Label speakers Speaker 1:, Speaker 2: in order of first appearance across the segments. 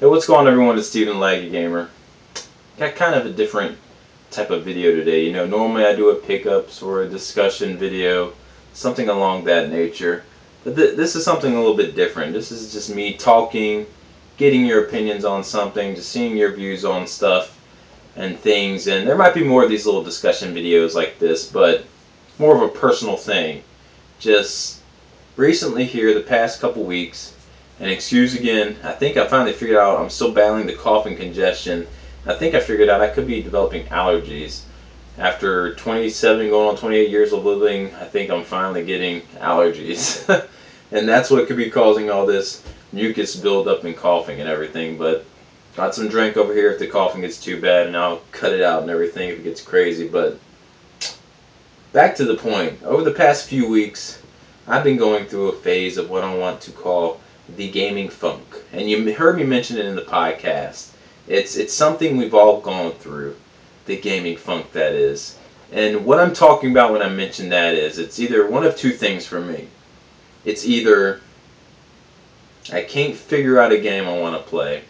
Speaker 1: Hey, what's going on, everyone? It's Steven Laggy Gamer. Got kind of a different type of video today. You know, normally I do a pickups or a discussion video, something along that nature. But this is something a little bit different. This is just me talking, getting your opinions on something, just seeing your views on stuff and things. And there might be more of these little discussion videos like this, but more of a personal thing. Just recently here, the past couple weeks, and excuse again, I think I finally figured out I'm still battling the cough and congestion. I think I figured out I could be developing allergies. After 27 going on 28 years of living, I think I'm finally getting allergies. And that's what could be causing all this mucus buildup and coughing and everything. But got some drink over here if the coughing gets too bad, and I'll cut it out and everything if it gets crazy. But back to the point. Over the past few weeks, I've been going through a phase of what I want to call the gaming funk. And you heard me mention it in the podcast. It's something we've all gone through. The gaming funk, that is. And what I'm talking about when I mention that is, it's either one of two things for me. It's either I can't figure out a game I want to play.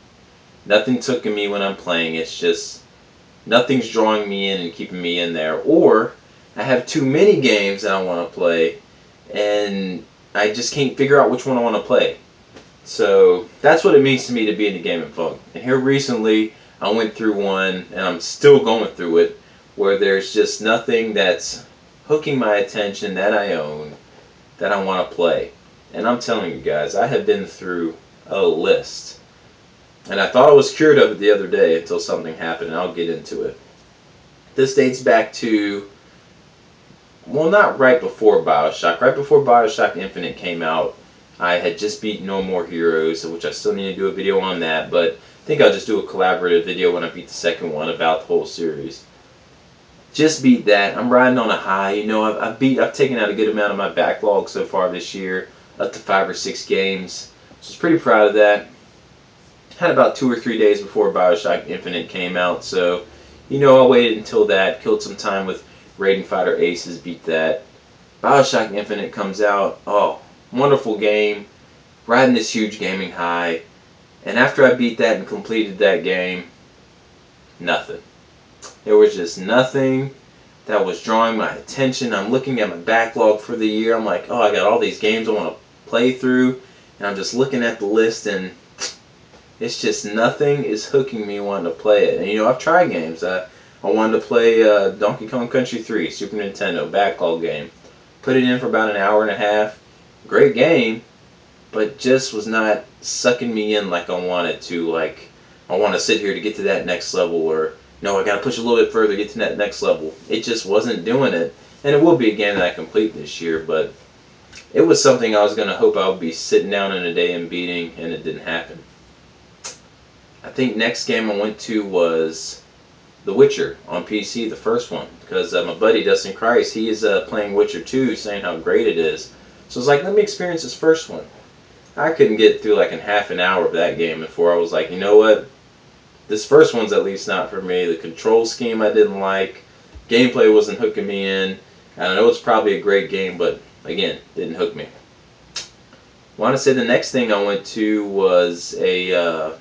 Speaker 1: Nothing's hooking me when I'm playing. It's just nothing's drawing me in and keeping me in there. Or I have too many games that I want to play, and I just can't figure out which one I want to play. So that's what it means to me to be in the gaming funk. And here recently, I went through one, and I'm still going through it, where there's just nothing that's hooking my attention that I own that I want to play. And I'm telling you guys, I have been through a list. And I thought I was cured of it the other day until something happened, and I'll get into it. This dates back to, well, not right before Bioshock. Right before Bioshock Infinite came out, I had just beat No More Heroes, which I still need to do a video on that, but I think I'll just do a collaborative video when I beat the second one about the whole series. Just beat that. I'm riding on a high. You know, I've taken out a good amount of my backlog so far this year, up to 5 or 6 games. So I was pretty proud of that. Had about 2 or 3 days before Bioshock Infinite came out, so you know, I waited until that, killed some time with Raiding Fighter Aces, beat that. Bioshock Infinite comes out. Oh, wonderful game, riding this huge gaming high, and after I beat that and completed that game, nothing. There was just nothing that was drawing my attention. I'm looking at my backlog for the year. I'm like, oh, I got all these games I want to play through, and I'm just looking at the list, and it's just nothing is hooking me wanting to play it. And you know, I've tried games. I wanted to play Donkey Kong Country 3, Super Nintendo, backlog game. Put it in for about an hour and a half. Great game, but just was not sucking me in like I wanted to. Like, I want to sit here to get to that next level, or no, I got to push a little bit further to get to that next level. It just wasn't doing it. And it will be a game that I complete this year, but it was something I was going to hope I would be sitting down in a day and beating, and it didn't happen. I think next game I went to was The Witcher on PC, the first one, because my buddy Dustin Christ, he is playing Witcher 2, saying how great it is. So I was like, let me experience this first one. I couldn't get through like in half an hour of that game before I was like, you know what? This first one's at least not for me. The control scheme I didn't like. Gameplay wasn't hooking me in. I know it's probably a great game, but again, didn't hook me. I want to say the next thing I went to was a, oh,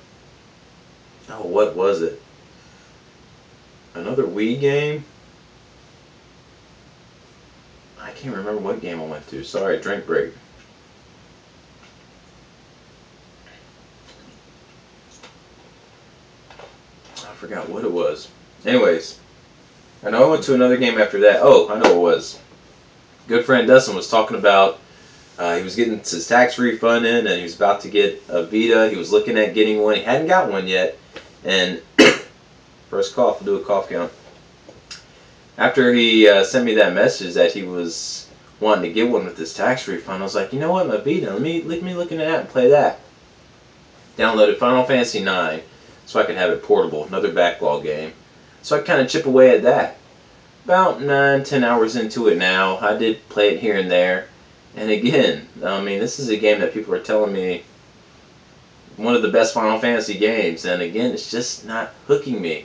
Speaker 1: what was it? Another Wii game? I can't remember what game I went to. Sorry, drink break. I forgot what it was. Anyways, I know I went to another game after that. Oh, I know what it was. Good friend Dustin was talking about he was getting his tax refund in, and he was about to get a Vita. He was looking at getting one. He hadn't got one yet. And first cough, we'll do a cough count. After he sent me that message that he was wanting to get one with his tax refund, I was like, you know what, my Vita, let me look into that and play that. Downloaded Final Fantasy IX so I could have it portable, another backlog game. So I kind of chip away at that. About 9-10 hours into it now. I did play it here and there. And again, I mean, this is a game that people are telling me one of the best Final Fantasy games, and again, it's just not hooking me.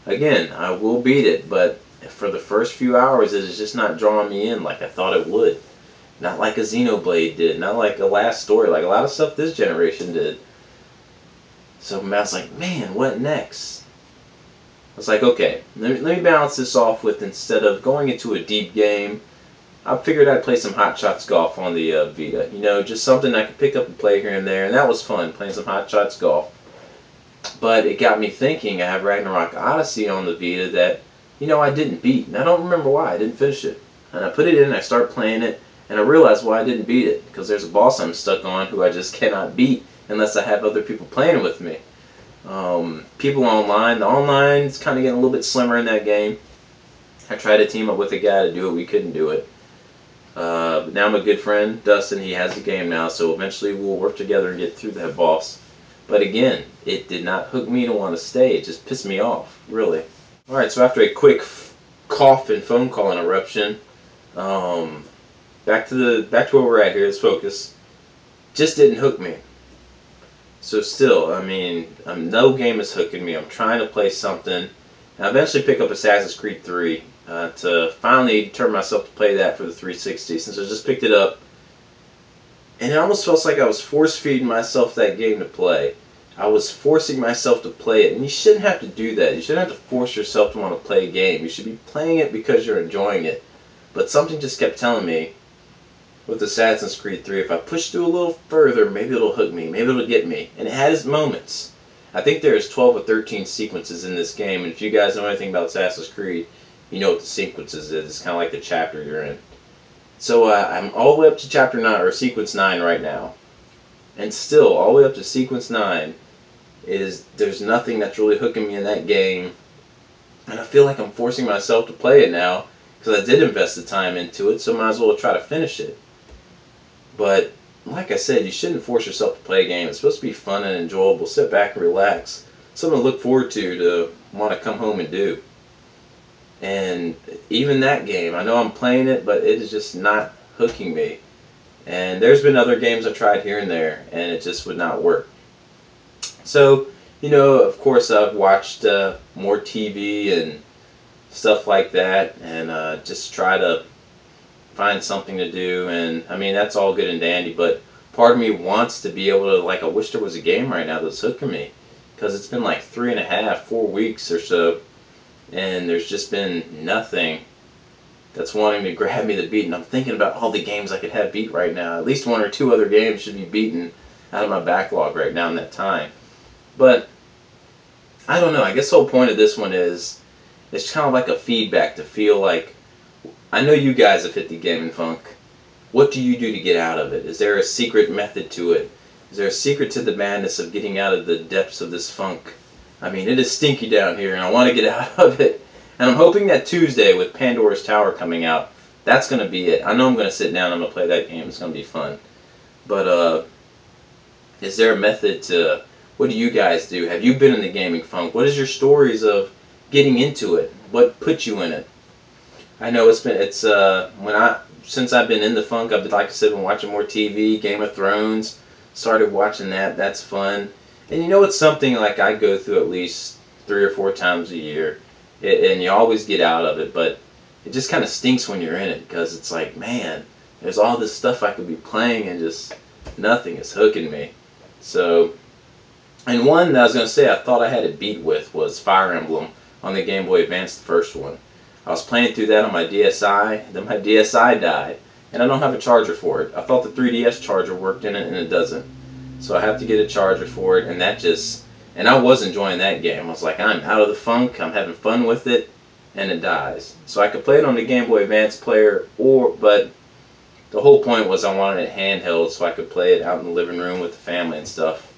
Speaker 1: Again, I will beat it, but for the first few hours, it is just not drawing me in like I thought it would. Not like a Xenoblade did, not like a Last Story, like a lot of stuff this generation did. So I was like, man, what next? I was like, okay, let me balance this off with, instead of going into a deep game, I figured I'd play some Hot Shots Golf on the Vita. You know, just something I could pick up and play here and there, and that was fun, playing some Hot Shots Golf. But it got me thinking, I have Ragnarok Odyssey on the Vita that, you know, I didn't beat. And I don't remember why. I didn't finish it. And I put it in, I started playing it, and I realized why I didn't beat it. Because there's a boss I'm stuck on who I just cannot beat unless I have other people playing with me. People online, the online's kind of getting a little bit slimmer in that game. I tried to team up with a guy to do it, we couldn't do it. But now my good friend Dustin, he has the game now, so eventually we'll work together and get through that boss. But again, it did not hook me to want to stay. It just pissed me off, really. Alright, so after a quick cough and phone call interruption, back to where we're at here, let's focus. Just didn't hook me. So still, I mean, no game is hooking me. I'm trying to play something. And I eventually pick up Assassin's Creed 3 to finally turn myself to play that for the 360, since I just picked it up. And it almost feels like I was force-feeding myself that game to play. I was forcing myself to play it, and you shouldn't have to do that. You shouldn't have to force yourself to want to play a game. You should be playing it because you're enjoying it. But something just kept telling me, with Assassin's Creed 3, if I push through a little further, maybe it'll hook me, maybe it'll get me. And it had its moments. I think there's 12 or 13 sequences in this game, and if you guys know anything about Assassin's Creed, you know what the sequences is. It's kind of like the chapter you're in. So I'm all the way up to chapter 9, or sequence 9 right now. And still, all the way up to sequence 9, there's nothing that's really hooking me in that game. And I feel like I'm forcing myself to play it now, because I did invest the time into it, so I might as well try to finish it. But, like I said, you shouldn't force yourself to play a game. It's supposed to be fun and enjoyable. Sit back and relax. Something to look forward to want to come home and do. And even that game, I know I'm playing it, but it is just not hooking me. And there's been other games I tried here and there, and it just would not work. So, you know, of course I've watched more TV and stuff like that, and just try to find something to do. And I mean, that's all good and dandy, but part of me wants to be able to, like, I wish there was a game right now that's hooking me, because it's been like 3.5, 4 weeks or so, and there's just been nothing that's wanting to grab me to beat. And I'm thinking about all the games I could have beat right now. At least 1 or 2 other games should be beaten out of my backlog right now in that time. But I don't know, I guess the whole point of this one is, it's kind of like a feedback to feel like, I know you guys have hit the gaming funk. What do you do to get out of it? Is there a secret method to it? Is there a secret to the madness of getting out of the depths of this funk? I mean, it is stinky down here, and I want to get out of it. And I'm hoping that Tuesday, with Pandora's Tower coming out, that's going to be it. I know I'm going to sit down and I'm going to play that game. It's going to be fun. But, is there a method to, what do you guys do? Have you been in the gaming funk? What is your stories of getting into it? What put you in it? I know since I've been in the funk, I've, like I said, been watching more TV, Game of Thrones, started watching that. That's fun. And you know, it's something like I go through at least 3 or 4 times a year, and you always get out of it, but it just kind of stinks when you're in it, because it's like, man, there's all this stuff I could be playing and just nothing is hooking me. So, and one that I was going to say I thought I had it beat with was Fire Emblem on the Game Boy Advance, the first one. I was playing through that on my DSi, then my DSi died, and I don't have a charger for it. I thought the 3DS charger worked in it, and it doesn't. So I have to get a charger for it, and and I was enjoying that game. I was like, I'm out of the funk, I'm having fun with it, and it dies. So I could play it on the Game Boy Advance player, but the whole point was I wanted it handheld so I could play it out in the living room with the family and stuff.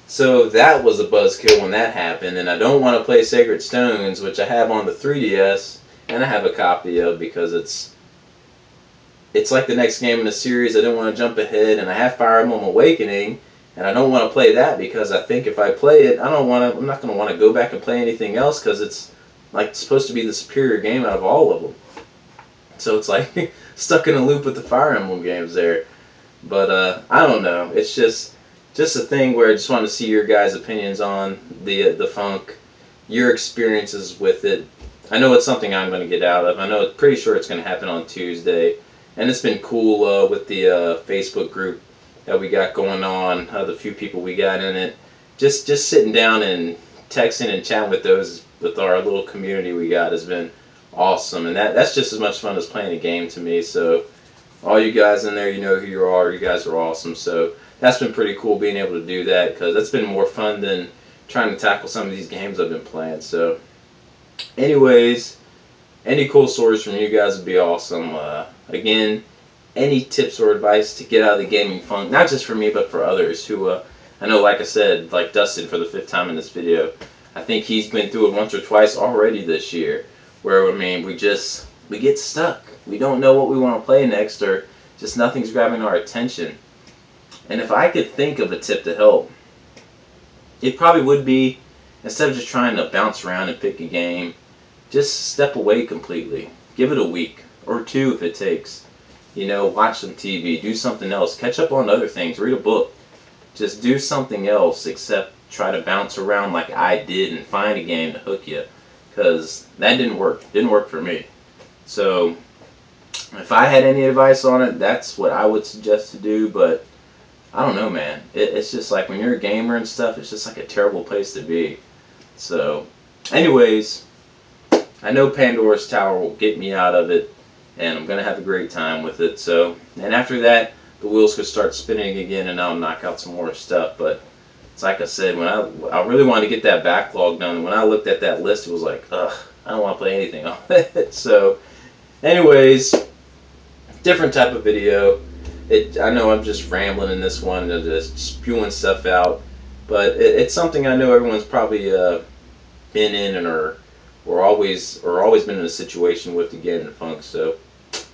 Speaker 1: So that was a buzzkill when that happened, and I don't want to play Sacred Stones, which I have on the 3DS, and I have a copy of, because it's like the next game in the series. I didn't want to jump ahead, and I have Fire Emblem Awakening, and I don't want to play that because I think if I play it, I'm not going to want to go back and play anything else, because it's like supposed to be the superior game out of all of them. So it's like stuck in a loop with the Fire Emblem games there. But I don't know. It's just a thing where I just want to see your guys' opinions on the funk, your experiences with it. I know it's something I'm going to get out of. I know, pretty sure it's going to happen on Tuesday. And it's been cool with the Facebook group that we got going on, the few people we got in it. just sitting down and texting and chatting with our little community we got has been awesome, and that's just as much fun as playing a game to me. So all you guys in there, you know who you are. You guys are awesome. So that's been pretty cool being able to do that, because that's been more fun than trying to tackle some of these games I've been playing. So anyways, any cool stories from you guys would be awesome. Again, any tips or advice to get out of the gaming funk, not just for me but for others who I know, like I said, like Dustin for the 5th time in this video, I think he's been through it once or twice already this year, where I mean we get stuck. We don't know what we want to play next, or just nothing's grabbing our attention. And if I could think of a tip to help, it probably would be, instead of just trying to bounce around and pick a game, just step away completely. Give it a week or two if it takes. You know, watch some TV, do something else, catch up on other things, read a book. Just do something else except try to bounce around like I did and find a game to hook you, because that didn't work. Didn't work for me. So if I had any advice on it, that's what I would suggest to do. But I don't know, man. It's just like when you're a gamer and stuff, it's just like a terrible place to be. So anyways, I know Pandora's Tower will get me out of it, and I'm going to have a great time with it. So, and after that, the wheels could start spinning again, and I'll knock out some more stuff. But it's like I said, when I really wanted to get that backlog done, and when I looked at that list, it was like, ugh, I don't want to play anything on it. So anyways, different type of video. I know I'm just rambling in this one and just spewing stuff out, but it's something I know everyone's probably been in, and or always been in a situation with to get in the funk. So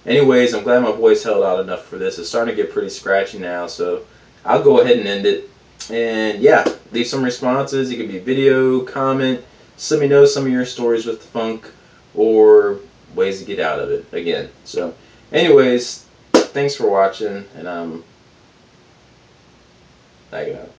Speaker 1: anyways, I'm glad my voice held out enough for this. It's starting to get pretty scratchy now, so I'll go ahead and end it. And yeah, leave some responses. It could be video, comment, just let me know some of your stories with the funk or ways to get out of it again. So anyways, thanks for watching, and I'm backing out.